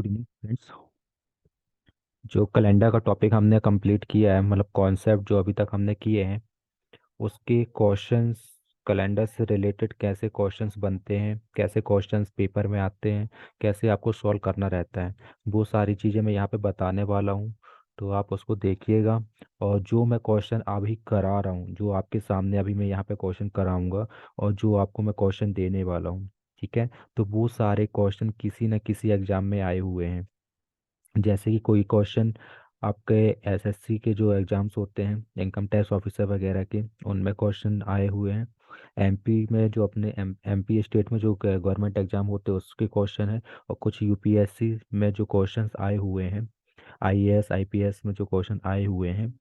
Good evening friends. जो calendar का topic हमने कंप्लीट किया है, मतलब कॉन्सेप्ट जो अभी तक हमने किए हैं, उसके क्वेश्चंस, कैलेंडर से रिलेटेड कैसे क्वेश्चंस बनते हैं, कैसे क्वेश्चंस पेपर में आते हैं, कैसे आपको सॉल्व करना रहता है, वो सारी चीज़ें मैं यहाँ पे बताने वाला हूँ। तो आप उसको देखिएगा। और जो मैं क्वेश्चन अभी करा रहा हूँ, जो आपके सामने अभी मैं यहाँ पे क्वेश्चन कराऊंगा, और जो आपको मैं क्वेश्चन देने वाला हूँ, ठीक है, तो वो सारे क्वेश्चन किसी न किसी एग्जाम में आए हुए हैं। जैसे कि कोई क्वेश्चन आपके एसएससी के जो एग्जाम्स होते हैं, इनकम टैक्स ऑफिसर वगैरह के, उनमें क्वेश्चन आए हुए हैं। एमपी में जो अपने एमपी स्टेट में जो गवर्नमेंट एग्जाम होते हैं उसके क्वेश्चन है। और कुछ यूपीएससी में जो क्वेश्चंस आए हुए हैं, आईएएस आईपीएस में जो क्वेश्चन आए हुए हैं,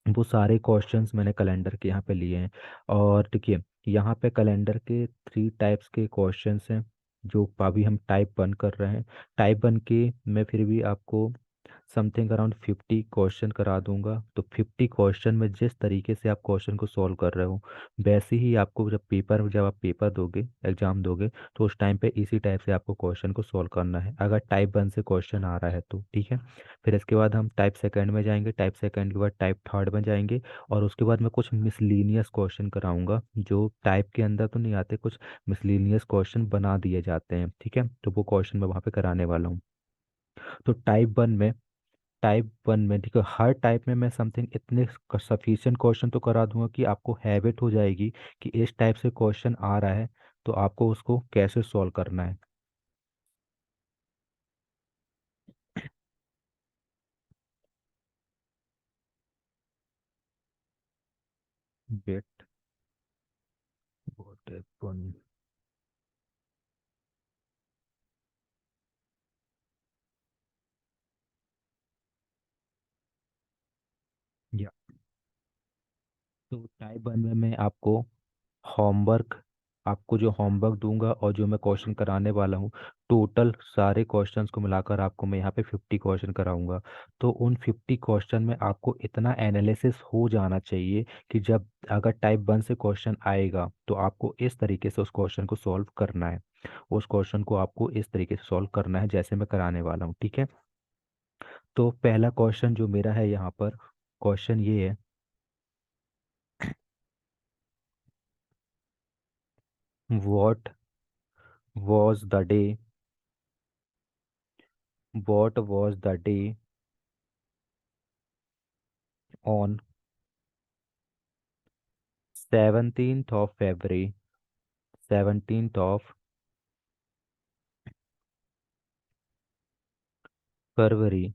वो सारे क्वेश्चंस मैंने कैलेंडर के यहाँ पे लिए हैं। और देखिए, यहाँ पे कैलेंडर के 3 टाइप्स के क्वेश्चंस हैं जो अभी हम टाइप 1 कर रहे हैं। टाइप 1 के मैं फिर भी आपको समथिंग अराउंड 50 क्वेश्चन करा दूंगा। तो 50 क्वेश्चन में जिस तरीके से आप क्वेश्चन को सॉल्व कर रहे हो, वैसे ही आपको जब आप पेपर दोगे, एग्जाम दोगे, तो उस टाइम पे इसी टाइप से आपको क्वेश्चन को सॉल्व करना है, अगर टाइप 1 से क्वेश्चन आ रहा है तो, ठीक है। फिर इसके बाद हम टाइप सेकंड में जाएंगे, टाइप सेकंड के बाद टाइप थर्ड में जाएंगे। और उसके बाद मैं कुछ मिसलीनियस क्वेश्चन कराऊंगा जो टाइप के अंदर तो नहीं आते, कुछ मिसलीनियस क्वेश्चन बना दिए जाते हैं, ठीक है, तो वो क्वेश्चन मैं वहाँ पे कराने वाला हूँ। तो टाइप 1 में देखो, हर टाइप में मैं समथिंग इतने सफिशिएंट क्वेश्चन तो करा दूंगा कि आपको हैबिट हो जाएगी कि इस टाइप से क्वेश्चन आ रहा है तो आपको उसको कैसे सॉल्व करना है। वेट, टाइप 1, या तो टाइप 1 में मैं आपको होमवर्क आपको जो होमवर्क दूंगा और जो मैं क्वेश्चन कराने वाला हूँ, टोटल सारे क्वेश्चंस को मिलाकर आपको मैं यहाँ पे 50 क्वेश्चन कराऊंगा। तो उन 50 क्वेश्चन में आपको इतना एनालिसिस हो जाना चाहिए कि जब अगर टाइप 1 से क्वेश्चन आएगा तो आपको इस तरीके से उस क्वेश्चन को सॉल्व करना है। उस क्वेश्चन को आपको इस तरीके से सॉल्व करना है जैसे मैं कराने वाला हूँ, ठीक है। तो पहला क्वेश्चन जो मेरा है यहाँ पर, क्वेश्चन ये है, what was the day what was the day on 17th of February 17th of February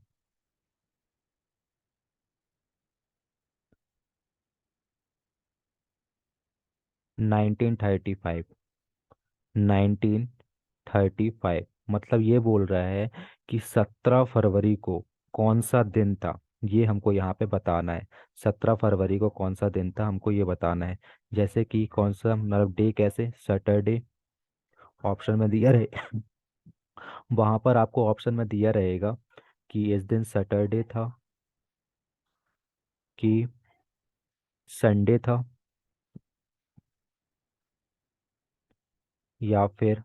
1935। 1935 मतलब ये बोल रहा है कि 17 फरवरी को कौन सा दिन था, ये हमको यहाँ पे बताना है। 17 फरवरी को कौन सा दिन था हमको ये बताना है। जैसे कि कौन सा, मतलब डे कैसे, सैटरडे ऑप्शन में दिया रहे वहां पर आपको ऑप्शन में दिया रहेगा कि इस दिन सैटरडे था, कि संडे था, या फिर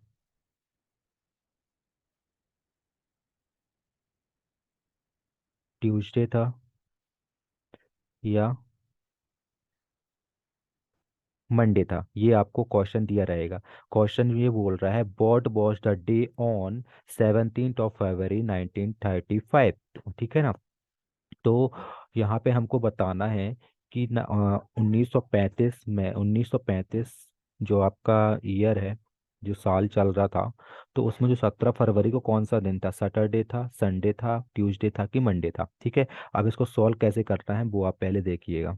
ट्यूसडे था, या मंडे था। ये आपको क्वेश्चन दिया रहेगा। क्वेश्चन ये बोल रहा है what was the day on 17th of February 1935, ठीक है ना। तो यहाँ पे हमको बताना है कि 1935 में, 1935 जो आपका ईयर है, जो साल चल रहा था, तो उसमें जो 17 फरवरी को कौन सा दिन था, सैटरडे था, संडे था, ट्यूसडे था कि मंडे था, ठीक है। अब इसको सॉल्व कैसे करना है वो आप पहले देखिएगा।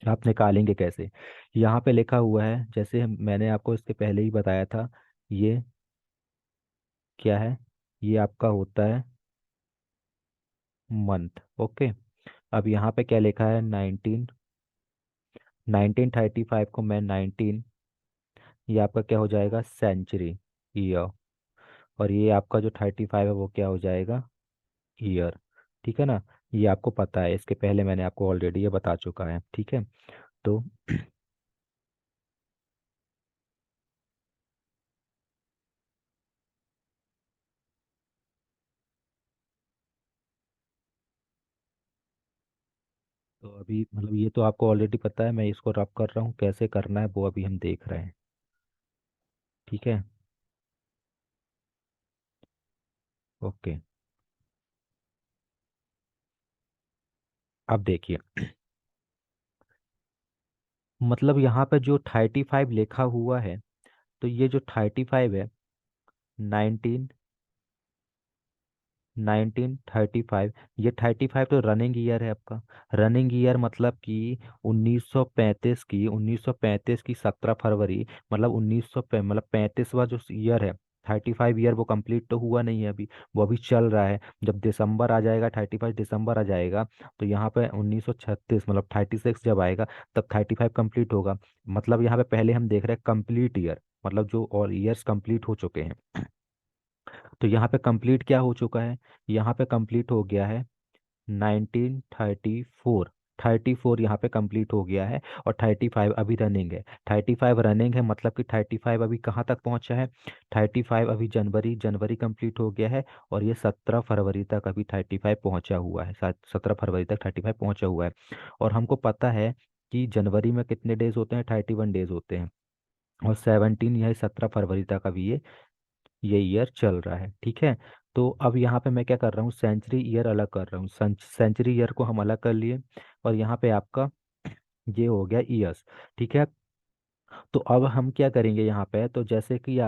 आप निकालेंगे कैसे, यहाँ पे लिखा हुआ है, जैसे मैंने आपको इसके पहले ही बताया था, ये क्या है, ये आपका होता है मंथ, ओके। अब यहाँ पे क्या लिखा है, 1935 को मैं 19, ये आपका क्या हो जाएगा, सेंचुरी, ईयर। और ये आपका जो 35 है वो क्या हो जाएगा, ईयर, ठीक है ना। ये आपको पता है, इसके पहले मैंने आपको ऑलरेडी ये बता चुका है, ठीक है। तो तो अभी मतलब ये तो आपको ऑलरेडी पता है, मैं इसको रब कर रहा हूँ, कैसे करना है वो अभी हम देख रहे हैं। ठीक है। ओके। अब देखिए, मतलब यहाँ पे जो 35 लिखा हुआ है, तो ये जो 35 है, 19, 1935, ये 35 तो रनिंग ईयर है आपका। रनिंग ईयर मतलब कि 1935 की 17 फरवरी, मतलब 1900 मतलब 35वां जो ईयर है। 35 ईयर वो कंप्लीट तो हुआ नहीं है अभी, वो अभी चल रहा है। जब दिसंबर आ जाएगा, 31 दिसंबर आ जाएगा, तो यहाँ पे 1936 मतलब 36 जब आएगा, तब 35 कंप्लीट होगा। मतलब यहाँ पे पहले हम देख रहे हैं कंप्लीट ईयर, मतलब जो और ईयर्स कंप्लीट हो चुके हैं। तो यहाँ पे कंप्लीट क्या हो चुका है, यहाँ पे कंप्लीट हो गया है 1934। 34 यहाँ पे कंप्लीट हो गया है, और 35 अभी रनिंग है। 35 रनिंग है, मतलब कि 35 अभी कहाँ तक पहुँचा है, 35 अभी जनवरी जनवरी कंप्लीट हो गया है। और ये 17 फरवरी तक अभी 35 पहुँचा हुआ है, 17 फरवरी तक 35 पहुँचा हुआ है। और हमको पता है कि जनवरी में कितने डेज होते हैं, 31 डेज होते हैं। और 17 यही 17 फरवरी तक अभी ये ईयर चल रहा है। ठीक है। तो अब यहाँ पे मैं क्या कर रहा हूँ, सेंचुरी ईयर अलग कर रहा हूँ। सेंचुरी ईयर को हम अलग कर लिए, और यहाँ पे आपका ये हो गया ईयर्स। ठीक है। तो अब हम क्या करेंगे यहाँ पे, तो जैसे कि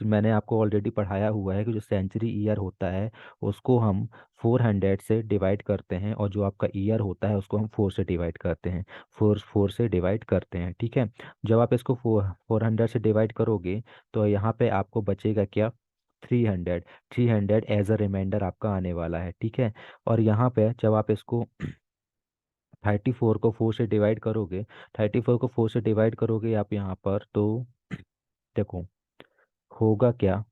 मैंने आपको ऑलरेडी पढ़ाया हुआ है कि जो सेंचुरी ईयर होता है उसको हम 400 से डिवाइड करते हैं, और जो आपका ईयर होता है उसको हम 4 से डिवाइड करते हैं। 4 से डिवाइड करते हैं। ठीक है। जब आप इसको 400 से डिवाइड करोगे, तो यहाँ पे आपको बचेगा क्या, 300। 300 एज अ रिमाइंडर आपका आने वाला है। ठीक है। और यहाँ पे जब आप इसको 34 को 4 से डिवाइड करोगे, 34 को 4 से डिवाइड करोगे आप यहाँ पर, तो देखो होगा क्या,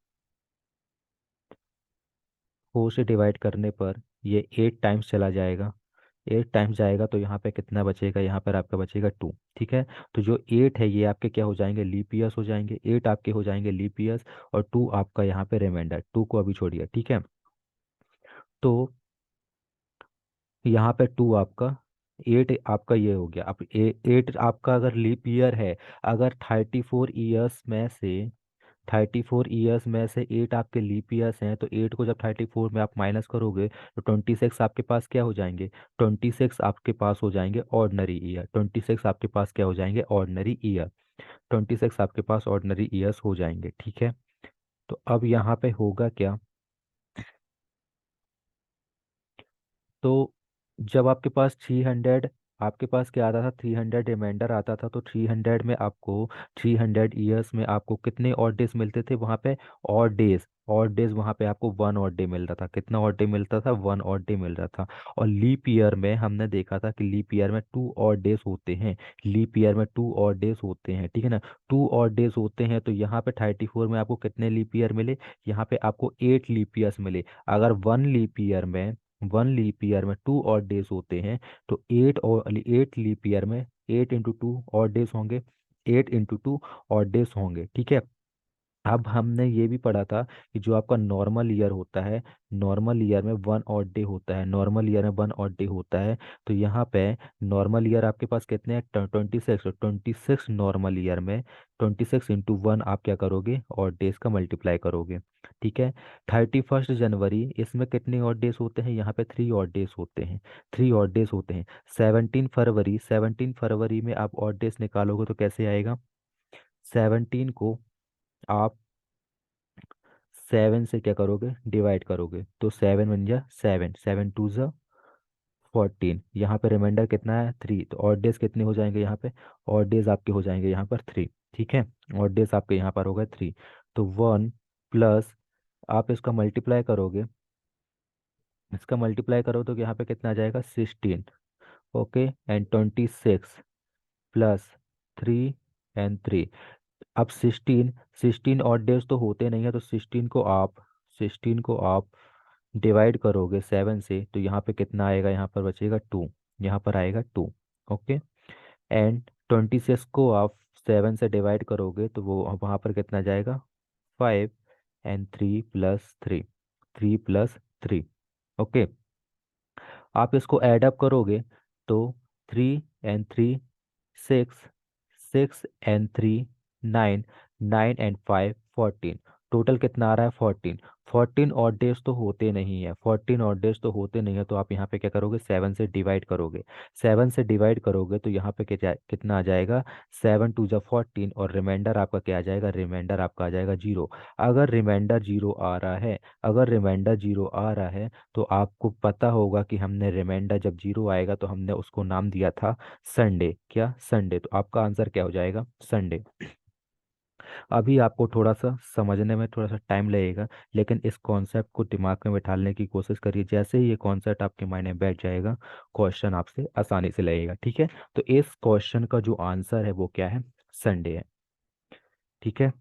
4 से डिवाइड करने पर ये 8 टाइम्स चला जाएगा। 8 टाइम्स जाएगा तो यहाँ पे कितना बचेगा, यहाँ पर आपका बचेगा 2। ठीक है। तो जो 8 है ये आपके क्या हो जाएंगे, लीप ईयर्स हो जाएंगे। 8 आपके हो जाएंगे लीप ईयर्स, और 2 आपका यहाँ पे रिमाइंडर, 2 को अभी छोड़िए। ठीक है। तो यहाँ पे 2 आपका, 8 आपका ये हो गया। अब 8 आपका अगर लीप ईयर है, अगर 34 ईयर्स में से, 8 आपके लीप ईयर्स हैं, तो 8 को जब 34 में आप माइनस करोगे, तो 26 आपके पास क्या हो जाएंगे, 26 आपके पास हो जाएंगे ऑर्डनरी ईयर। 26 आपके पास क्या हो जाएंगे, ऑर्डनरी ईयर। 26 आपके पास ऑर्डनरी ईयर्स हो जाएंगे। ठीक है। तो अब यहाँ पे होगा क्या, तो जब आपके पास 300, आपके पास क्या आता था, 300 रिमाइंडर आता था, तो 300 में आपको, 300 ईयर्स में आपको कितने और डेज मिलते थे वहाँ पे, और डेज, और डेज वहाँ पे आपको 1 और डे मिल रहा था। कितना और डे मिलता था, 1 और डे मिल रहा था। और लीप ईयर में हमने देखा था कि लीप ईयर में 2 और डेज होते हैं। लीप ईयर में 2 और डेज होते हैं। ठीक है ना। 2 और डेज होते हैं, तो यहाँ पे 34 में आपको कितने लीप ईयर मिले, यहाँ पे आपको 8 लीप ईयर्स मिले। अगर वन लीप ईयर में 2 और डेज होते हैं, तो 8 लीप ईयर में 8 × 2 और डेज होंगे। 8 × 2 और डेज होंगे। ठीक है। अब हमने ये भी पढ़ा था कि जो आपका नॉर्मल ईयर होता है, नॉर्मल ईयर में 1 और डे होता है। नॉर्मल ईयर में 1 और डे होता है। तो यहाँ पे नॉर्मल ईयर आपके पास कितने हैं, 26। 26 नॉर्मल ईयर में 26 × 1 आप क्या करोगे, और डेज का मल्टीप्लाई करोगे। ठीक है। 31 जनवरी, इसमें कितने और डेज होते हैं, यहाँ पे 3 और डेज होते हैं। 3 और डेज होते हैं। 17 फरवरी, 17 फरवरी में आप और डेज निकालोगे तो कैसे आएगा, 17 को आप 7 से क्या करोगे, डिवाइड करोगे, तो 7 बन जा 7, 7 2 ज़ा 14। यहाँ पे रिमाइंडर कितना है, 3। तो और डेज कितने हो जाएंगे यहाँ पे, और डेज आपके हो जाएंगे यहाँ पर 3। ठीक है। और डेज आपके यहाँ पर हो गए 3। तो 1 प्लस, आप इसका मल्टीप्लाई करोगे, इसका मल्टीप्लाई करो तो यहाँ पे कितना आ जाएगा, 16। ओके। And 26 plus 3 and 3। अब 16 और डेज तो होते नहीं है, तो 16 को आप डिवाइड करोगे 7 से, तो यहाँ पे कितना आएगा, यहाँ पर बचेगा 2। यहाँ पर आएगा 2। ओके। एंड 26 को आप 7 से डिवाइड करोगे, तो वो वहाँ पर कितना जाएगा, 5 एंड 3 + 3, 3 + 3। ओके। आप इसको ऐड अप करोगे, तो 3 and 3 6, 6 and 3 9, 9 and 5 14। टोटल कितना आ रहा है 14। 14 ऑड डेज तो होते नहीं है, 14 ऑड डेज तो होते नहीं है, तो आप यहाँ पे क्या करोगे 7 से डिवाइड करोगे। 7 से डिवाइड करोगे तो यहाँ पे कितना आ जाएगा 7 2 जा 14, और रिमाइंडर आपका क्या आ जाएगा, रिमाइंडर आपका आ जाएगा 0। अगर रिमाइंडर 0 आ रहा है, अगर रिमाइंडर 0 आ रहा है तो आपको पता होगा कि हमने रिमाइंडर जब 0 आएगा तो हमने उसको नाम दिया था संडे। क्या, संडे। तो आपका आंसर क्या हो जाएगा, संडे। अभी आपको थोड़ा सा समझने में थोड़ा सा टाइम लगेगा, लेकिन इस कॉन्सेप्ट को दिमाग में बैठाने की कोशिश करिए। जैसे ही ये कॉन्सेप्ट आपके माइंड में बैठ जाएगा, क्वेश्चन आपसे आसानी से लगेगा। ठीक है, तो इस क्वेश्चन का जो आंसर है वो क्या है, संडे है। ठीक है,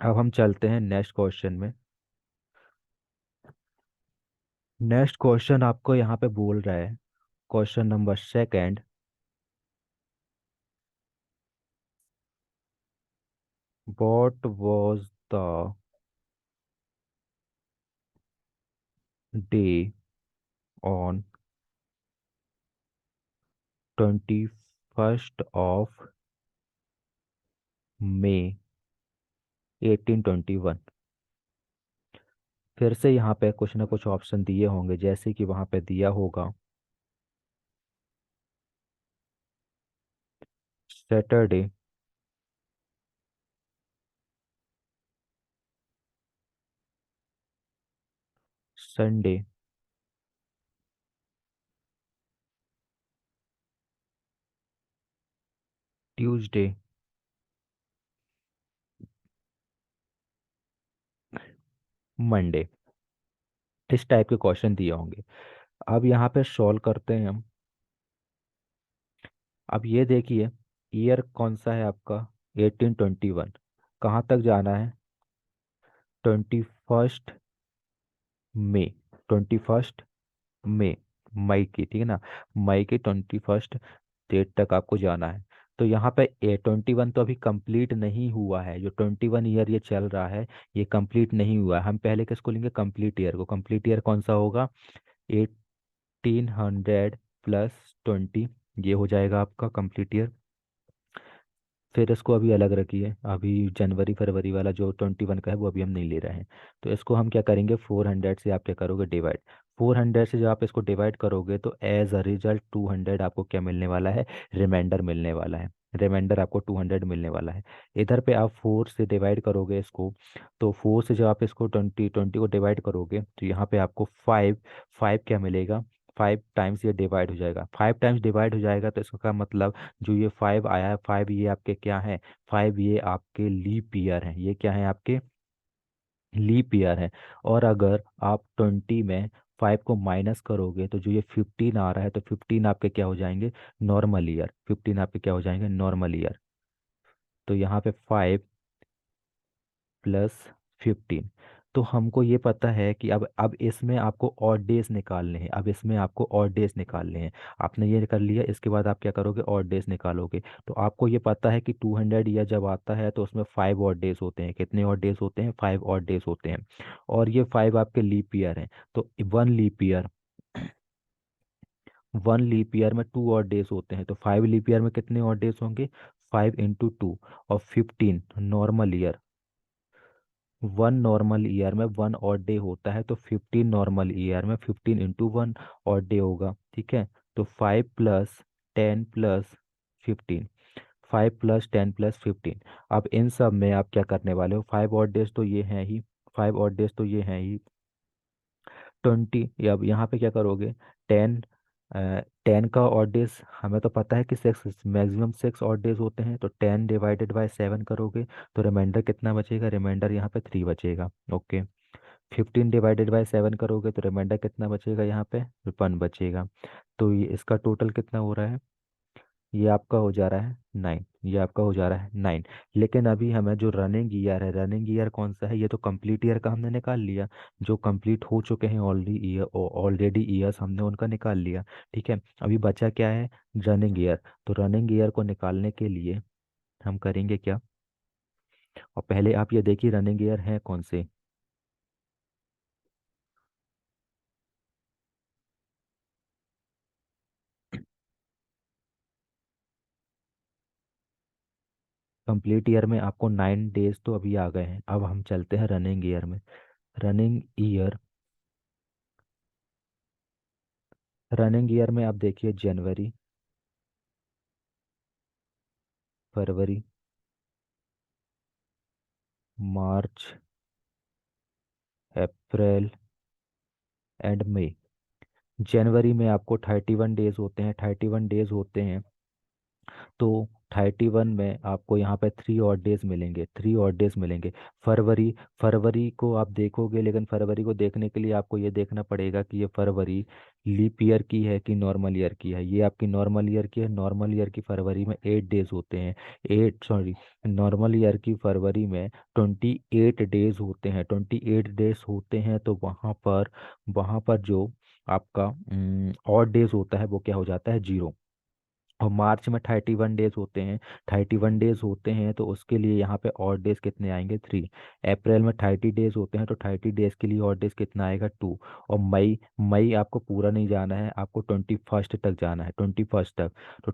अब हम चलते हैं नेक्स्ट क्वेश्चन में। नेक्स्ट क्वेश्चन आपको यहाँ पे बोल रहा है, question number second, what was the day on 21st of May 1821। फिर से यहाँ पे कुछ ना कुछ ऑप्शन दिए होंगे, जैसे कि वहाँ पे दिया होगा सैटरडे, संडे, ट्यूसडे, मंडे। इस टाइप के क्वेश्चन दिए होंगे। अब यहाँ पे सॉल्व करते हैं हम। अब ये देखिए, ईयर कौन सा है आपका, 1821। कहाँ तक जाना है, 21 मई, 21 मई, मई की, ठीक है ना, मई की 21 डेट तक आपको जाना है। तो यहाँ पे 21 तो अभी कंप्लीट नहीं हुआ है, जो 21 ईयर ये चल रहा है ये कंप्लीट नहीं हुआ है। हम पहले किसको लेंगे, कंप्लीट ईयर को। कंप्लीट ईयर कौन सा होगा, 1800 + 20, ये हो जाएगा आपका कंप्लीट ईयर। फिर इसको अभी अलग रखिए, अभी जनवरी फरवरी वाला जो 21 का है वो अभी हम नहीं ले रहे हैं। तो इसको हम क्या करेंगे, 400 से आप क्या करोगे डिवाइड। 400 से जब आप इसको डिवाइड करोगे तो एज अ रिजल्ट 200 आपको क्या मिलने वाला है, रिमाइंडर मिलने वाला है। रिमाइंडर आपको 200 मिलने वाला है। इधर पे आप 4 से डिवाइड करोगे इसको, तो 4 से जब आप इसको 20 को डिवाइड करोगे तो यहाँ पे आपको 5, 5 क्या मिलेगा, 5 टाइम्स ये डिवाइड हो जाएगा। 5 टाइम्स डिवाइड हो जाएगा तो इसका मतलब जो ये 5 आया है, 5 ये आपके क्या है, 5 ये आपके लीप ईयर हैं, ये क्या है आपके लीप ईयर है। और अगर आप 20 में 5 को माइनस करोगे तो जो ये 15 आ रहा है, तो 15 आपके क्या हो जाएंगे, नॉर्मल ईयर। 15 आपके क्या हो जाएंगे, नॉर्मल ईयर। तो यहाँ पे 5 + 15। तो हमको ये पता है कि अब इसमें आपको और डेज निकालने हैं, अब इसमें आपको और डेज निकालने हैं। आपने ये कर लिया, इसके बाद आप क्या करोगे, और डेज निकालोगे। तो आपको ये पता है कि 200 ईयर जब आता है तो उसमें 5 और डेज होते हैं। कितने और डेज होते हैं, 5 और डेज होते हैं। और ये 5 आपके लीप ईयर हैं। तो 1 लीप ईयर, 1 लीप ईयर में 2 और डेज होते हैं। तो 5 लीप ईयर में कितने और डेज होंगे, 5 × 2। और 15 नॉर्मल ईयर, 1 नॉर्मल ईयर में 1 और डे होता है, तो 15 नॉर्मल ईयर में 15 × 1 और डे होगा। ठीक है, तो 5 + 10 + 15, 5 + 10 + 15। अब इन सब में आप क्या करने वाले हो, 5 और डेज तो ये हैं ही, 5 और डेज तो ये हैं ही, 20। या अब यहाँ पे क्या करोगे, 10, 10 का ऑड डेज हमें तो पता है कि 6, मैक्सिमम 6 ऑड डेज होते हैं। तो 10 ÷ 7 करोगे तो रिमाइंडर कितना बचेगा, रिमाइंडर यहाँ पे 3 बचेगा। ओके, 15 ÷ 7 करोगे तो रिमाइंडर कितना बचेगा, यहाँ पे 1 बचेगा। तो ये इसका टोटल कितना हो रहा है, ये आपका हो जा रहा है 9, ये आपका हो जा रहा है 9। लेकिन अभी हमें जो रनिंग ईयर है, रनिंग ईयर कौन सा है, ये तो कंप्लीट ईयर का हमने निकाल लिया। जो कंप्लीट हो चुके हैं ऑलरेडी ईयर्स हमने उनका निकाल लिया। ठीक है, अभी बचा क्या है, रनिंग ईयर। तो रनिंग ईयर को निकालने के लिए हम करेंगे क्या, और पहले आप ये देखिए रनिंग ईयर है कौन से। कंप्लीट ईयर में आपको 9 डेज तो अभी आ गए हैं, अब हम चलते हैं रनिंग ईयर में। रनिंग ईयर, रनिंग ईयर में आप देखिए जनवरी, फरवरी, मार्च, अप्रैल एंड मई। जनवरी में आपको 31 डेज होते हैं, 31 डेज होते हैं, तो 31 में आपको यहाँ पे 3 और डेज मिलेंगे, 3 और डेज मिलेंगे। फरवरी, फरवरी को आप देखोगे, लेकिन फरवरी को देखने के लिए आपको ये देखना पड़ेगा कि ये फरवरी लीप ईयर की है कि नॉर्मल ईयर की है। ये आपकी नॉर्मल ईयर की है, नॉर्मल ईयर की फरवरी में 8 डेज होते हैं। एट सॉरी, नॉर्मल ईयर की फरवरी में 28 डेज होते हैं, 28 डेज होते हैं, तो वहाँ पर जो आपका ऑड डेज होता है वो क्या हो जाता है, 0। और मार्च में 31 डेज होते हैं, 31 डेज होते हैं, तो उसके लिए यहाँ पे और डेज कितने आएंगे, 3। अप्रैल में 30 डेज होते हैं, तो 30 डेज के लिए और डेज कितना आएगा, 2। और मई, मई आपको पूरा नहीं जाना है, आपको 21st तक जाना है, 21st तक। तो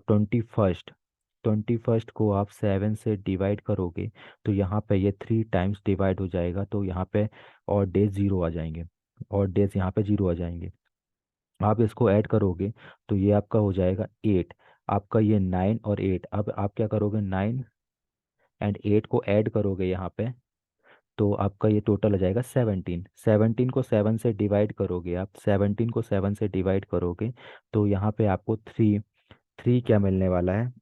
21st को आप 7 से डिवाइड करोगे, तो यहाँ पे ये 3 टाइम्स डिवाइड हो जाएगा, तो यहाँ पे और डेज 0 आ जाएंगे, और डेज यहाँ पे 0 आ जाएंगे। आप इसको ऐड करोगे तो ये आपका हो जाएगा 8। आपका ये 9 और 8, अब आप क्या करोगे, 9 एंड 8 को ऐड करोगे यहाँ पे, तो आपका ये टोटल हो जाएगा 17। 17 को 7 से डिवाइड करोगे, आप 17 को 7 से डिवाइड करोगे, तो यहाँ पे आपको 3, 3 क्या मिलने वाला है,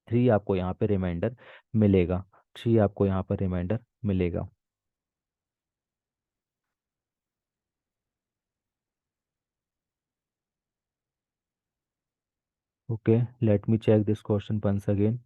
3 आपको यहाँ पे रिमाइंडर मिलेगा, 3 आपको यहाँ पर रिमाइंडर मिलेगा। Okay, let me check this question once again.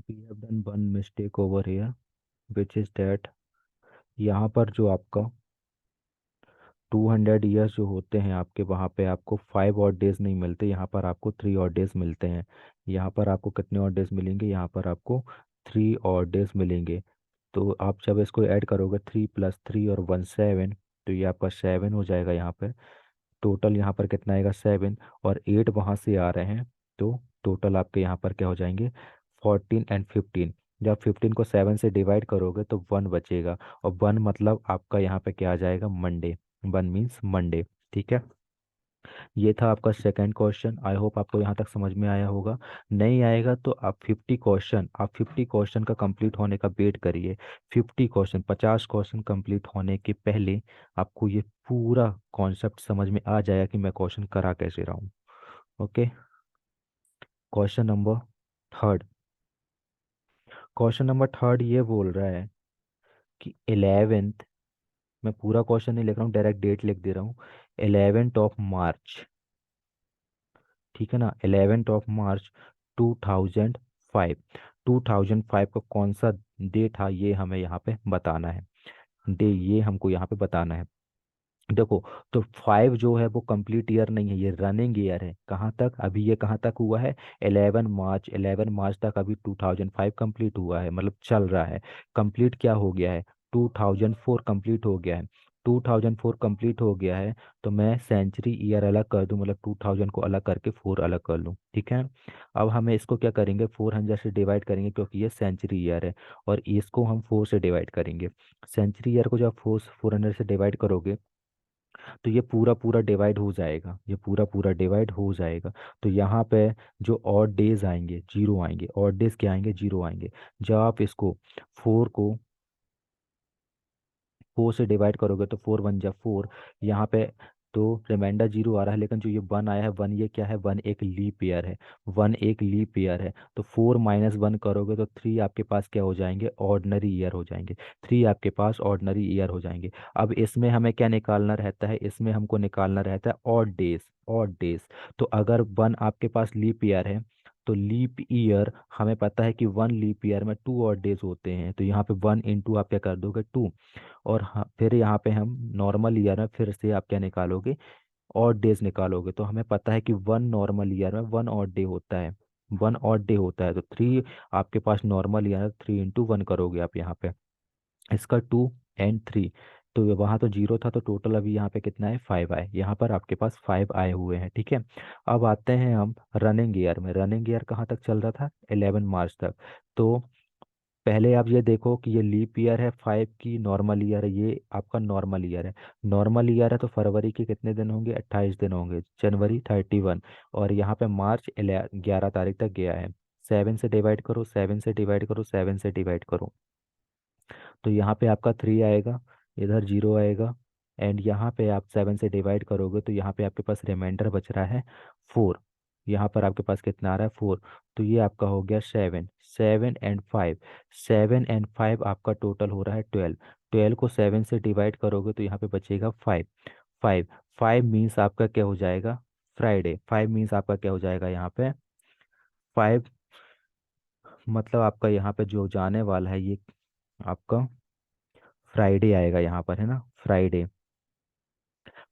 We have done one mistake over here, which is that यहाँ पर जो आपका 200 ईयर्स जो होते हैं आपके, वहाँ पे आपको 5 और डेज नहीं मिलते, यहाँ पर आपको 3 और डेज मिलते हैं। यहाँ पर आपको कितने और डेज मिलेंगे, यहाँ पर आपको 3 और डेज मिलेंगे। तो आप जब इसको ऐड करोगे, 3 + 3 और 1 7, तो ये आपका 7 हो जाएगा यहाँ पे। टोटल यहाँ पर कितना आएगा, 7, और 8 वहाँ से आ रहे हैं, तो टोटल आपके यहाँ पर क्या हो जाएंगे, 14 एंड 15। जब 15 को 7 से डिवाइड करोगे तो 1 बचेगा, और 1 मतलब आपका यहाँ पे क्या आ जाएगा, मंडे। 1 means Monday. ठीक है, ये था आपका सेकंड क्वेश्चन। आई होप आपको यहाँ तक समझ में आया होगा। नहीं आएगा तो आप 50 क्वेश्चन का कंप्लीट होने का वेट करिए। 50 क्वेश्चन, 50 क्वेश्चन कंप्लीट होने के पहले आपको ये पूरा कॉन्सेप्ट समझ में आ जाएगा कि मैं क्वेश्चन करा कैसे रहा हूँ। Okay, question number third. Question number third ये बोल रहा है कि 11th, मैं पूरा क्वेश्चन नहीं लिख रहा हूँ, डायरेक्ट डेट लिख दे रहा हूँ, 11th ऑफ मार्च। ठीक है ना, 11th ऑफ मार्च 2005। 2005 का कौन सा डे था, ये हमें यहाँ पे बताना है। डे ये हमको यहाँ पे बताना है। देखो, तो 5 जो है वो कंप्लीट ईयर नहीं है, ये रनिंग ईयर है। कहाँ तक, अभी ये कहाँ तक हुआ है, 11 मार्च, 11 मार्च तक अभी 2005 कंप्लीट हुआ है, मतलब चल रहा है। कंप्लीट क्या हो गया है, 2004 कंप्लीट हो गया है। 2004 कंप्लीट हो गया है, तो मैं सेंचुरी ईयर अलग कर दूं, मतलब 2000 को अलग करके 4 अलग कर लूं, ठीक है। अब हमें इसको क्या करेंगे, 400 से डिवाइड करेंगे, क्योंकि ये सेंचुरी ईयर है। और इसको हम 4 से डिवाइड करेंगे। सेंचुरी ईयर को जब 400 से डिवाइड करोगे, तो ये पूरा पूरा डिवाइड हो जाएगा, ये पूरा पूरा डिवाइड हो जाएगा। तो यहाँ पे जो ऑड डेज आएंगे जीरो आएंगे, ऑड डेज क्या आएंगे, जीरो आएंगे। जब आप इसको 4 को 4 से डिवाइड करोगे तो 4 1 जा 4, यहाँ पे तो रिमाइंडर जीरो आ रहा है, लेकिन जो ये 1 आया है, 1 ये क्या है, 1 एक लीप ईयर है। 1 एक लीप ईयर है, तो 4 - 1 करोगे तो 3 आपके पास क्या हो जाएंगे, ऑर्डनरी ईयर हो जाएंगे। 3 आपके पास ऑर्डनरी ईयर हो जाएंगे। अब इसमें हमें क्या निकालना रहता है, इसमें हमको निकालना रहता है ऑड डेज, ऑड डेज। तो अगर 1 आपके पास लीप ईयर है, तो लीप ईयर हमें पता है कि 1 लीप ईयर में 2 ऑड डेज होते हैं, तो यहाँ पे 1 × आप क्या कर दोगे, 2। और हाँ, फिर यहाँ पे हम नॉर्मल ईयर में फिर से आप क्या निकालोगे, ऑड डेज निकालोगे। तो हमें पता है कि 1 नॉर्मल ईयर में 1 ऑड डे होता है, 1 ऑड डे होता है। तो 3 आपके पास नॉर्मल ईयर है, 3 × 1 करोगे आप यहाँ पे, इसका 2 और 3। तो वहाँ तो जीरो था, तो टोटल अभी यहाँ पे कितना है, 5 आए, यहाँ पर आपके पास 5 आए हुए हैं, ठीक है। अब आते हैं हम रनिंग ईयर में। रनिंग ईयर कहाँ तक चल रहा था, 11 मार्च तक। तो पहले आप ये देखो कि ये लीप ईयर है, 5 की नॉर्मल ईयर है, ये आपका नॉर्मल ईयर है। नॉर्मल ईयर है तो फरवरी के कितने दिन होंगे, 28 दिन होंगे, जनवरी 31, और यहाँ पे मार्च 11 तारीख तक गया है। 7 से डिवाइड करो, 7 से डिवाइड करो, 7 से डिवाइड करो, तो यहाँ पे आपका 3 आएगा, इधर जीरो आएगा। एंड यहाँ पे आप 7 से डिवाइड करोगे, तो यहाँ पे आपके पास रिमाइंडर बच रहा है 4। यहाँ पर आपके पास कितना आ रहा है, 4। तो ये आपका हो गया 7, 7 और 5, 7 और 5 आपका टोटल हो रहा है 12। 12 को 7 से डिवाइड करोगे तो यहाँ पे बचेगा 5। 5 5 मीन्स आपका क्या हो जाएगा, फ्राइडे। 5 मीन्स आपका क्या हो जाएगा यहाँ पे, 5 मतलब आपका यहाँ पे जो जाने वाला है ये आपका फ्राइडे आएगा यहाँ पर, है ना, फ्राइडे।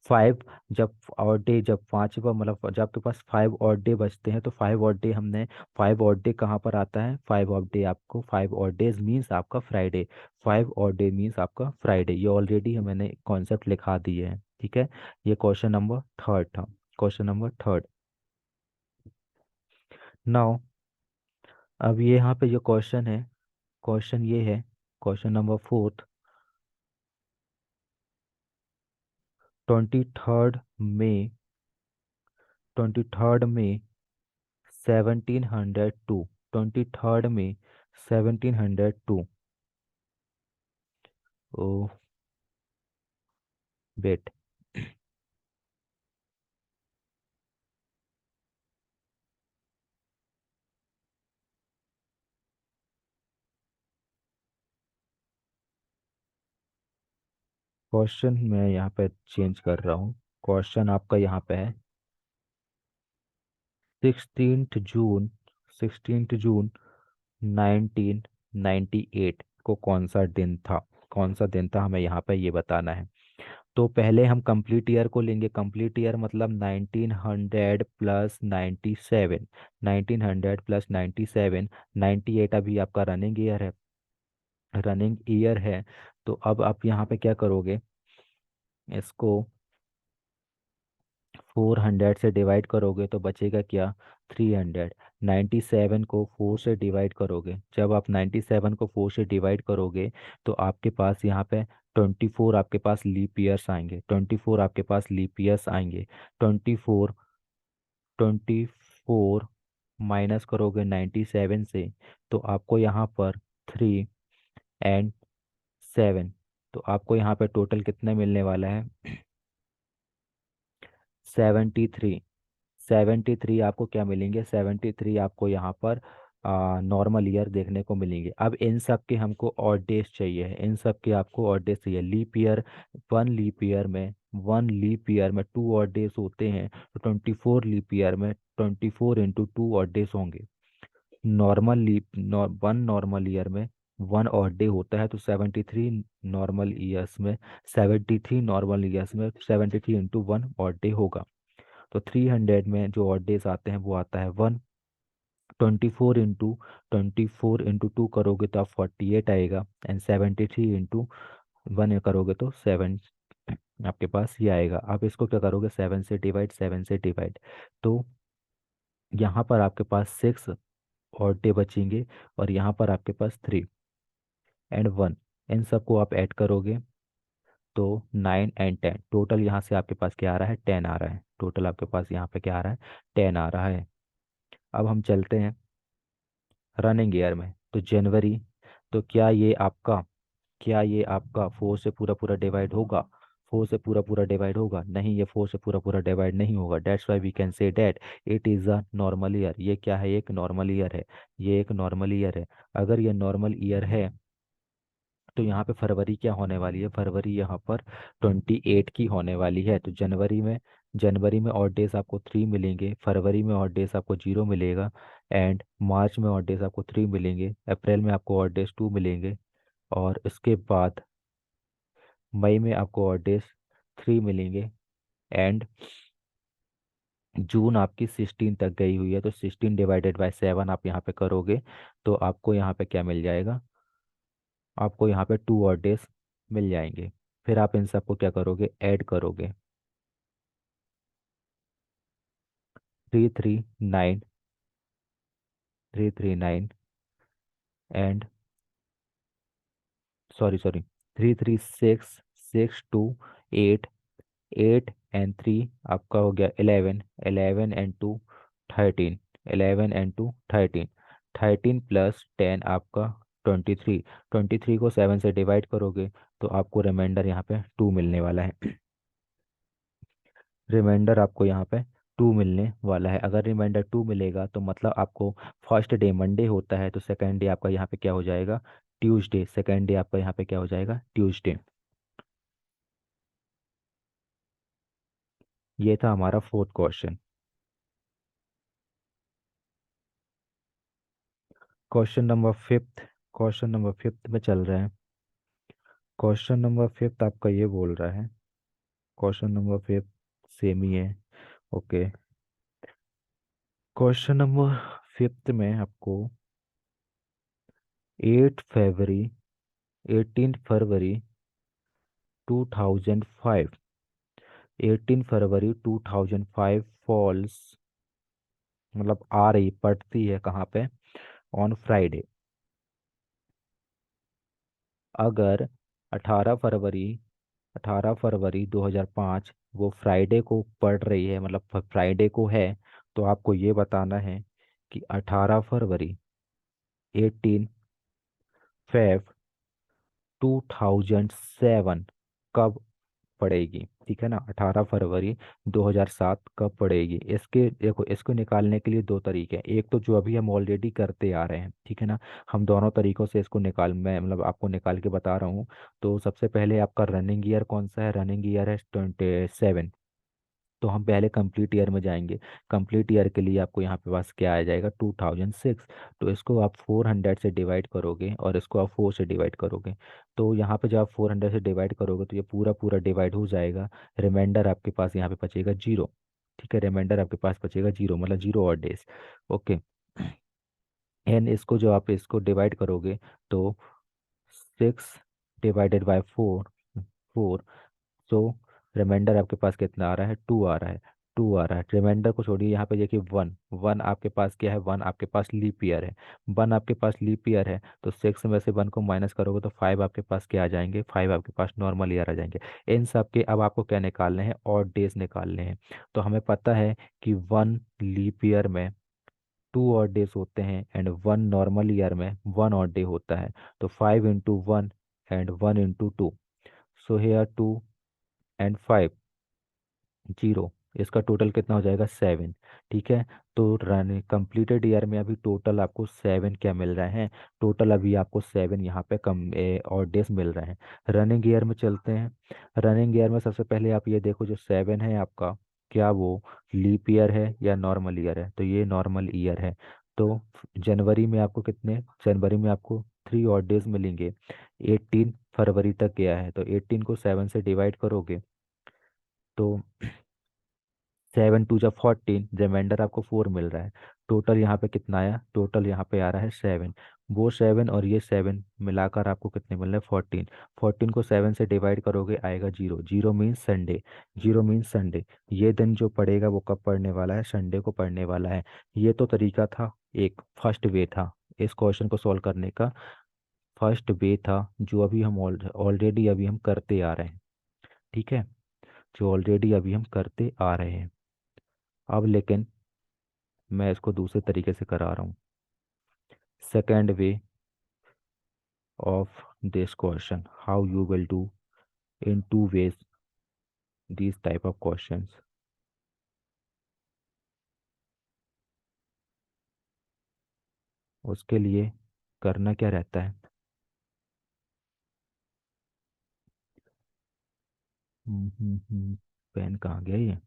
5 जब और डे, जब पांचवा मतलब जब आपके पास 5 और डे बचते हैं, तो 5 और डे हमने, 5 और डे कहाँ पर आता है, 5 और डे आपको, 5 और डेज मीन्स आपका फ्राइडे। 5 और डे मीन्स आपका फ्राइडे, ये ऑलरेडी मैंने कॉन्सेप्ट लिखा दिए हैं, ठीक है। ये क्वेश्चन नंबर थर्ड था, क्वेश्चन नंबर थर्ड। नाउ अब ये यहाँ पे जो क्वेश्चन है, क्वेश्चन ये है, क्वेश्चन नंबर फोर्थ। 23 मई, 23 मई 1702, 23 मई 1702। ओ वेट, क्वेश्चन मैं यहाँ पे चेंज कर रहा हूँ। क्वेश्चन आपका यहाँ पे है 16 जून, 16 जून 1998 को कौन सा दिन था, कौन सा दिन था, हमें यहाँ पे ये बताना है। तो पहले हम कंप्लीट ईयर को लेंगे। कंप्लीट ईयर मतलब 1900 + 97, 1900 + 97, 98 अभी आपका रनिंग ईयर है, रनिंग ईयर है। तो अब आप यहाँ पे क्या करोगे, इसको 400 से डिवाइड करोगे तो बचेगा क्या, 300। 97 को 4 से डिवाइड करोगे, जब आप 97 को 4 से डिवाइड करोगे, तो आपके पास यहाँ पे 24 आपके पास लीप ईयर्स आएंगे, 24 आपके पास लीप ईयर्स आएंगे। 24, 24 माइनस करोगे 97 से, तो आपको यहाँ पर 3 और 7, तो आपको यहाँ पे टोटल कितने मिलने वाला है, 73। 73 आपको क्या मिलेंगे, 73 आपको यहाँ पर नॉर्मल ईयर देखने को मिलेंगे। अब इन सब के हमको और डेज चाहिए है, इन सब के आपको और डेज चाहिए। लीप ईयर, 1 लीप ईयर में 2 और डेज होते हैं, तो 24 लीप ईयर में 24 × 2 और डेज होंगे। नॉर्मल लीप, 1 नॉर्मल ईयर में वन ऑड डे होता है, तो 73 नॉर्मल ईयर्स में, 73 नॉर्मल ईयर्स में 73 इंटू वन ऑड डे होगा। तो 300 में जो ऑड डेज आते हैं वो आता है वन। 24 इंटू करोगे तो आप 48 आएगा, एंड 73 इंटू वन करोगे तो सेवन आपके पास ये आएगा। आप इसको क्या करोगे, सेवन से डिवाइड, सेवन से डिवाइड, तो यहाँ पर आपके पास सिक्स और डे बचेंगे, और यहाँ पर आपके पास थ्री एंड वन। इन सबको आप ऐड करोगे तो 9 एंड 10, टोटल यहाँ से आपके पास क्या आ रहा है, 10 आ रहा है। टोटल आपके पास यहाँ पे क्या आ रहा है, 10 आ रहा है। अब हम चलते हैं रनिंग ईयर में। तो जनवरी, तो क्या ये आपका फोर से पूरा पूरा डिवाइड होगा? फोर से पूरा पूरा डिवाइड होगा? नहीं, ये फोर से पूरा पूरा डिवाइड नहीं होगा। That's why we can say that it is a normal year. ये क्या है, एक नॉर्मल ईयर है। ये एक नॉर्मल ईयर है। अगर ये नॉर्मल ईयर है तो यहाँ पे फरवरी क्या होने वाली है, फरवरी यहाँ पर 28 की होने वाली है। तो जनवरी में ऑड डेज आपको थ्री मिलेंगे, फरवरी में ऑड डेज आपको जीरो मिलेगा, एंड मार्च में ऑड डेज आपको थ्री मिलेंगे, अप्रैल में आपको ऑड डेज टू मिलेंगे, और इसके बाद मई में आपको ऑड डेज थ्री मिलेंगे, एंड जून आपकी 16 तक गई हुई है, तो 16 डिवाइडेड बाय 7 आप यहाँ पे करोगे तो आपको यहाँ पे क्या मिल जाएगा, आपको यहाँ पे टू और डेज मिल जाएंगे। फिर आप इन सबको क्या करोगे, ऐड करोगे। 339, 339 एंड, सॉरी 336, 6 2 8, 8 एंड 3 आपका हो गया 11, 11 एंड 2 13, 11 एंड 2 13, 13 + 10 आपका 23। 23 को 7 से डिवाइड करोगे तो आपको रिमाइंडर यहाँ पे टू मिलने वाला है। रिमाइंडर आपको यहाँ पे टू मिलने वाला है। अगर रिमाइंडर टू मिलेगा तो मतलब आपको फर्स्ट डे मंडे होता है, तो सेकंड डे आपका यहाँ पे क्या हो जाएगा, ट्यूसडे। सेकंड डे आपका यहाँ पे क्या हो जाएगा, ट्यूसडे। ये था हमारा fourth question. Question number fifth में चल रहे हैं। क्वेश्चन नंबर फिफ्थ आपका ये बोल रहा है, क्वेश्चन नंबर फिफ्थ सेम ही है। ओके, क्वेश्चन नंबर फिफ्थ में आपको 8 फरवरी 18 फरवरी 2005, 18 फरवरी 2005 फॉल्स, मतलब आ रही, पड़ती है कहाँ पे, ऑन फ्राइडे। अगर 18 फरवरी 18 फरवरी 2005 वो फ्राइडे को पड़ रही है, मतलब फ्राइडे को है, तो आपको ये बताना है कि 18 फरवरी 18 फेब 2007 कब पड़ेगी। ठीक है ना, 18 फरवरी 2007 कब पड़ेगी। इसके देखो, इसको निकालने के लिए दो तरीके हैं। एक तो जो अभी हम ऑलरेडी करते आ रहे हैं, ठीक है ना, हम दोनों तरीकों से इसको निकाल, मैं मतलब आपको निकाल के बता रहा हूँ। तो सबसे पहले आपका रनिंग ईयर कौन सा है, रनिंग ईयर है 27। तो हम पहले कंप्लीट ईयर में जाएंगे। कंप्लीट ईयर के लिए आपको यहाँ पे पास क्या आ जाएगा, 2006। तो इसको आप 400 से डिवाइड करोगे और इसको आप 4 से डिवाइड करोगे। तो यहाँ पे जब आप 400 से डिवाइड करोगे तो ये पूरा पूरा डिवाइड हो जाएगा। रिमाइंडर आपके पास यहाँ पे बचेगा जीरो। ठीक है, रिमाइंडर आपके पास बचेगा जीरो, मतलब जीरो और डेज। ओके, एंड इसको जो आप इसको डिवाइड करोगे तो 6 डिवाइडेड बाय 4, 4। तो रिमाइंडर आपके पास कितना आ रहा है, टू आ रहा है। टू आ रहा है, रिमाइंडर को छोड़िए, यहाँ पे देखिए वन, वन आपके पास क्या है, वन आपके पास लीप ईयर है। वन आपके पास लीप ईयर है, तो सिक्स में से वन को माइनस करोगे तो फाइव आपके पास क्या आ जाएंगे, फाइव आपके पास नॉर्मल ईयर आ जाएंगे। इन सब के अब आपको क्या निकालने हैं, और डेज निकालने हैं। तो हमें पता है कि वन लीप ईयर में टू और डेज होते हैं, एंड वन नॉर्मल ईयर में वन और डे होता है। तो 5 × 1 and 1 × 2, so here 2 and 5, zero. इसका टोटल कितना हो जाएगा, 7। ठीक है, तो रन कंप्लीटेड ईयर में अभी टोटल आपको 7 क्या मिल रहे हैं, टोटल अभी आपको 7 यहाँ पे कम और डेज मिल रहे हैं। रनिंग ईयर में चलते हैं। रनिंग ईयर में सबसे पहले आप ये देखो, जो 7 है आपका, क्या वो लीप ईयर है या नॉर्मल ईयर है, तो ये नॉर्मल ईयर है। तो जनवरी में आपको कितने, जनवरी में आपको 3 और डेज मिलेंगे। 18 फरवरी तक गया है, तो 18 को 7 से डिवाइड करोगे तो 7 टू जा 14, रिमाइंडर आपको 4 मिल रहा है। टोटल यहाँ पे कितना आया, टोटल यहाँ पे आ रहा है 7। वो 7 और ये 7 मिलाकर आपको कितने मिल रहे हैं, 14। 14 को 7 से डिवाइड करोगे आएगा 0, 0 मीन्स संडे। 0 means Sunday. ये दिन जो पड़ेगा वो कब पड़ने वाला है, संडे को पड़ने वाला है। ये तो तरीका था, एक फर्स्ट वे था इस क्वेश्चन को सॉल्व करने का। फर्स्ट वे था जो अभी हम ऑलरेडी अभी हम करते आ रहे हैं। ठीक है, जो ऑलरेडी अभी हम करते आ रहे हैं। अब लेकिन मैं इसको दूसरे तरीके से करा रहा हूँ। Second way of this question, how you will do in 2 ways these type of questions। उसके लिए करना क्या रहता है। पेन कहाँ गया ये,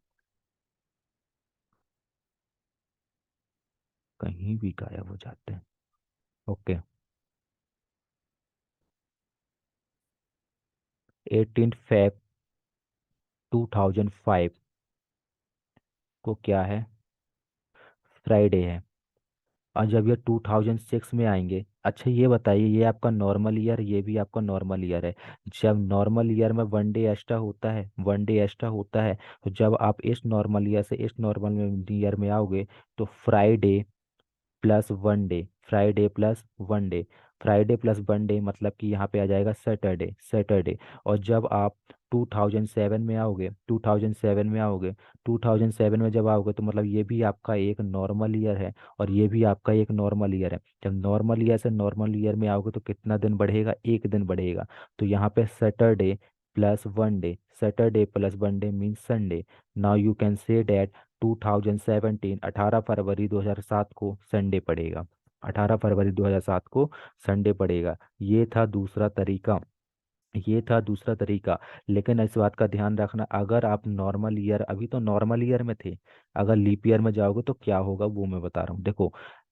कहीं भी गायब हो जाते हैं। ओके। 18 Feb 2005 को क्या है, फ्राइडे है। और जब ये 2006 में आएंगे, अच्छा ये बताइए, ये आपका नॉर्मल ईयर, ये भी आपका नॉर्मल ईयर है। जब नॉर्मल ईयर में 1 डे एक्स्ट्रा होता है, 1 डे एक्स्ट्रा होता है, तो जब आप इस नॉर्मल ईयर से इस नॉर्मल ईयर में आओगे तो Friday plus 1 day, Friday plus 1 day, Friday plus 1 day मतलब कि यहाँ पे आ जाएगा सैटरडे, सैटरडे। और जब आप 2007 में आओगे, 2007 में आओगे, 2007 में जब आओगे तो मतलब ये भी आपका एक नॉर्मल ईयर है और ये भी आपका एक नॉर्मल ईयर है। जब नॉर्मल ईयर से नॉर्मल ईयर में आओगे तो कितना दिन बढ़ेगा, एक दिन बढ़ेगा। तो यहाँ पे Saturday plus 1 day, Saturday plus 1 day means Sunday. Now you can say that 2017, 18 फरवरी 2007 को संडे पड़ेगा, 18 फरवरी 2007 को संडे पड़ेगा। ये था दूसरा तरीका, ये था दूसरा तरीका। लेकिन इस बात का ध्यान रखना, अगर आप नॉर्मल ईयर, अभी तो नॉर्मल ईयर में थे, अगर लीप ईयर में जाओगे तो क्या होगा वो मैं बता रहा हूँ। देखो,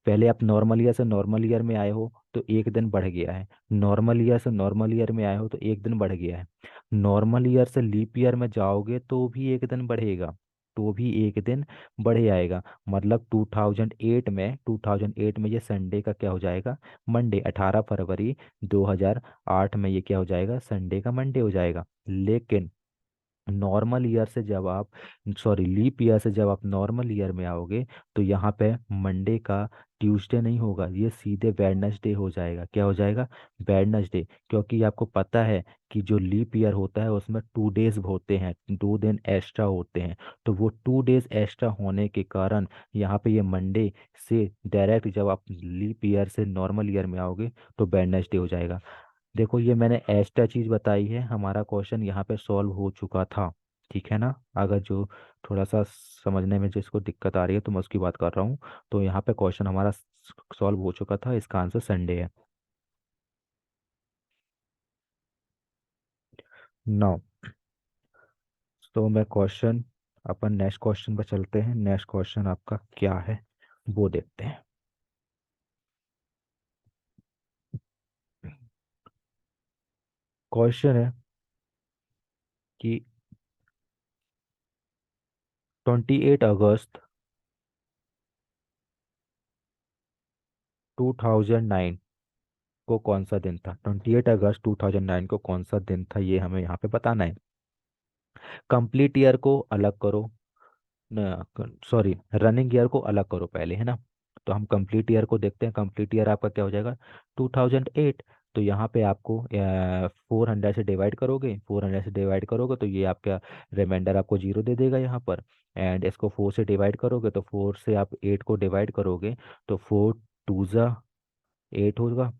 पहले आप नॉर्मल ईयर से नॉर्मल ईयर में आए हो तो एक दिन बढ़ गया है, नॉर्मल ईयर से नॉर्मल ईयर में आए हो तो एक दिन बढ़ गया है। नॉर्मल ईयर से लीप ईयर में जाओगे तो भी एक दिन बढ़ेगा, तो भी एक दिन बढ़े आएगा। मतलब 2008 में ये संडे का क्या हो जाएगा, मंडे। 18 फरवरी 2008 में ये क्या हो जाएगा, संडे का मंडे हो जाएगा। लेकिन नॉर्मल ईयर से जब आप, सॉरी लीप ईयर से जब आप नॉर्मल ईयर में आओगे तो यहाँ पे मंडे का ट्यूसडे नहीं होगा, ये सीधे वेडनेसडे हो जाएगा। क्या हो जाएगा, वेडनेसडे। क्योंकि आपको पता है कि जो लीप ईयर होता है उसमें 2 डेज होते हैं, 2 दिन एक्स्ट्रा होते हैं। तो वो 2 डेज एक्स्ट्रा होने के कारण यहाँ पे ये मंडे से डायरेक्ट जब आप लीप ईयर से नॉर्मल ईयर में आओगे तो वेडनेसडे हो जाएगा। देखो ये मैंने एक्स्ट्रा चीज बताई है, हमारा क्वेश्चन यहाँ पे सॉल्व हो चुका था। ठीक है ना, अगर जो थोड़ा सा समझने में जिसको दिक्कत आ रही है तो मैं उसकी बात कर रहा हूँ। तो यहाँ पे क्वेश्चन हमारा सॉल्व हो चुका था, इसका आंसर संडे है। नौ, तो मैं क्वेश्चन, अपन नेक्स्ट क्वेश्चन पर चलते हैं। नेक्स्ट क्वेश्चन आपका क्या है वो देखते हैं। क्वेश्चन है कि 28 अगस्त 2009 को कौन सा दिन था, 28 अगस्त 2009 को कौन सा दिन था, ये हमें यहाँ पे बताना है। कंप्लीट ईयर को अलग करो, न सॉरी, रनिंग ईयर को अलग करो पहले, है ना। तो हम कंप्लीट ईयर को देखते हैं। कंप्लीट ईयर आपका क्या हो जाएगा, 2008। तो यहाँ पे आपको 400 से डिवाइड करोगे, 400 से डिवाइड करोगे तो ये आपका रिमाइंडर आपको 0 दे देगा यहाँ पर। एंड इसको 4 से डिवाइड करोगे तो 4 से आप 8 को डिवाइड करोगे तो 4 2 जा 8 होगा।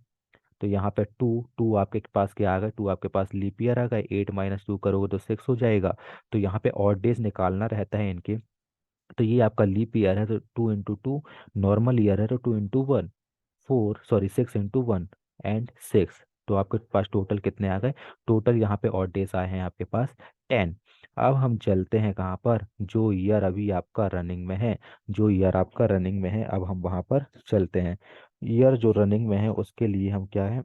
तो यहाँ पे टू, टू आपके पास क्या आ गया, टू आपके पास लीप ईयर आ गया, 8 - 2 करोगे तो 6 हो जाएगा। तो यहाँ पे ऑड डेज निकालना रहता है इनके। तो ये आपका लीप ईयर है तो 2 × 2, नॉर्मल ईयर है तो 2 × 1, 4, सॉरी 6 × 1 एंड 6। तो आपके पास टोटल कितने आ गए, टोटल यहाँ पे ऑड डेज आए हैं आपके पास 10। अब हम चलते हैं कहाँ पर, जो ईयर अभी आपका रनिंग में है, जो ईयर आपका रनिंग में है अब हम वहाँ पर चलते हैं। ईयर जो रनिंग में है उसके लिए हम क्या है,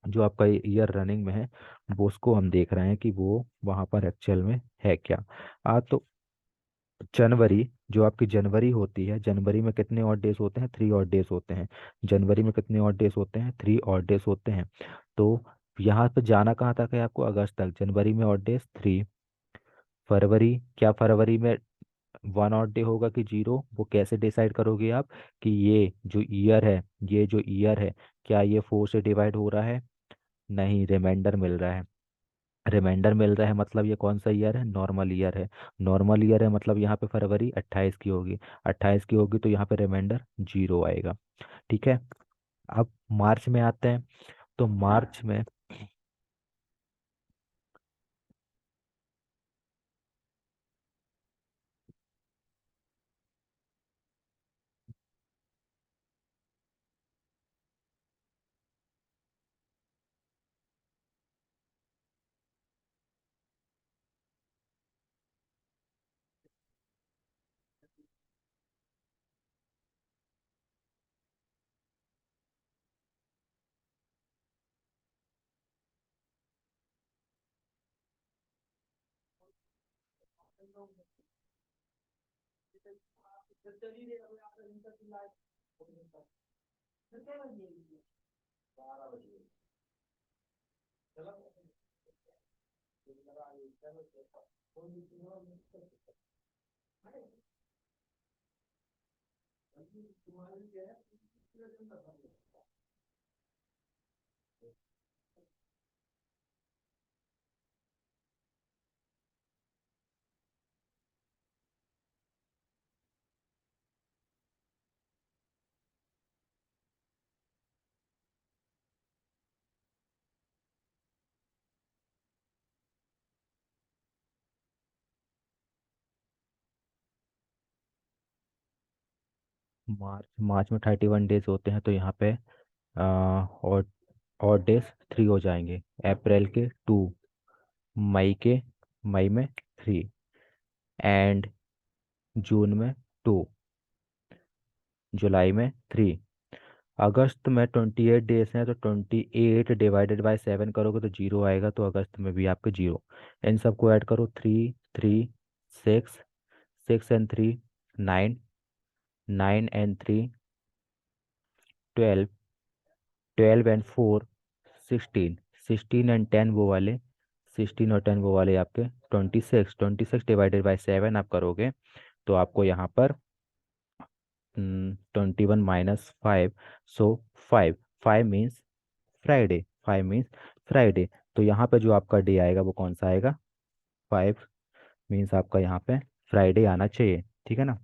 जो आपका ईयर रनिंग में है वो उसको हम देख रहे हैं कि वो वहाँ पर एक्चुअल में है क्या। तो जनवरी, जो आपकी जनवरी होती है, जनवरी में कितने और डेज होते हैं, 3 और डेज होते हैं। जनवरी में कितने और डेज होते हैं, 3 और डेज होते हैं। तो यहाँ पे जाना कहाँ तक है आपको, अगस्त तक। जनवरी में और डेज 3। फरवरी, क्या फरवरी में 1 और डे होगा कि 0, वो कैसे डिसाइड करोगे आप, कि ये जो ईयर है, ये जो ईयर है, क्या ये 4 से डिवाइड हो रहा है, नहीं, रिमाइंडर मिल रहा है। रिमाइंडर मिल रहा है मतलब ये कौन सा ईयर है, नॉर्मल ईयर है। नॉर्मल ईयर है मतलब यहाँ पे फरवरी 28 की होगी, 28 की होगी तो यहाँ पे रिमाइंडर 0 आएगा। ठीक है। अब मार्च में आते हैं। तो मार्च में 31 डेज होते हैं तो यहाँ पे और डेज 3 हो जाएंगे। अप्रैल के 2, मई के, मई में 3, एंड जून में 2, जुलाई में 3। अगस्त में 28 डेज हैं तो 28 डिवाइडेड बाय 7 करोगे तो 0 आएगा, तो अगस्त में भी आपके 0। इन सबको ऐड करो, 3 3, 6, 6 एंड 3, 9, 9 एंड 3, 12, 12 एंड 4, 16, 16 एंड 10 वो वाले, 16 और 10 वो वाले आपके 26। 26 डिवाइडेड बाय 7 आप करोगे तो आपको यहाँ पर 21 - 5, सो 5। 5 मीन्स फ्राइडे, 5 मीन्स फ्राइडे। तो यहाँ पे जो आपका डे आएगा वो कौन सा आएगा, 5 मीन्स आपका यहाँ पे फ्राइडे आना चाहिए। ठीक है ना।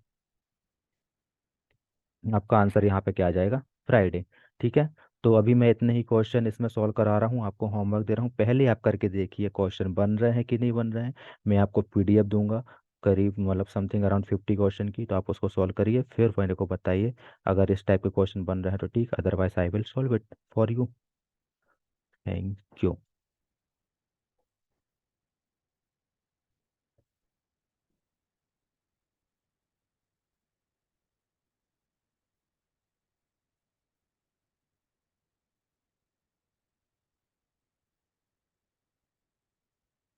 आपका आंसर यहाँ पे क्या आ जाएगा, फ्राइडे। ठीक है। तो अभी मैं इतने ही क्वेश्चन इसमें सॉल्व करा रहा हूँ, आपको होमवर्क दे रहा हूँ, पहले आप करके देखिए क्वेश्चन बन रहे हैं कि नहीं बन रहे हैं। मैं आपको पीडीएफ दूंगा, करीब मतलब समथिंग अराउंड 50 क्वेश्चन की, तो आप उसको सॉल्व करिए फिर मेरे को बताइए। अगर इस टाइप के क्वेश्चन बन रहे हैं तो ठीक, otherwise I will solve it for you. Thank you.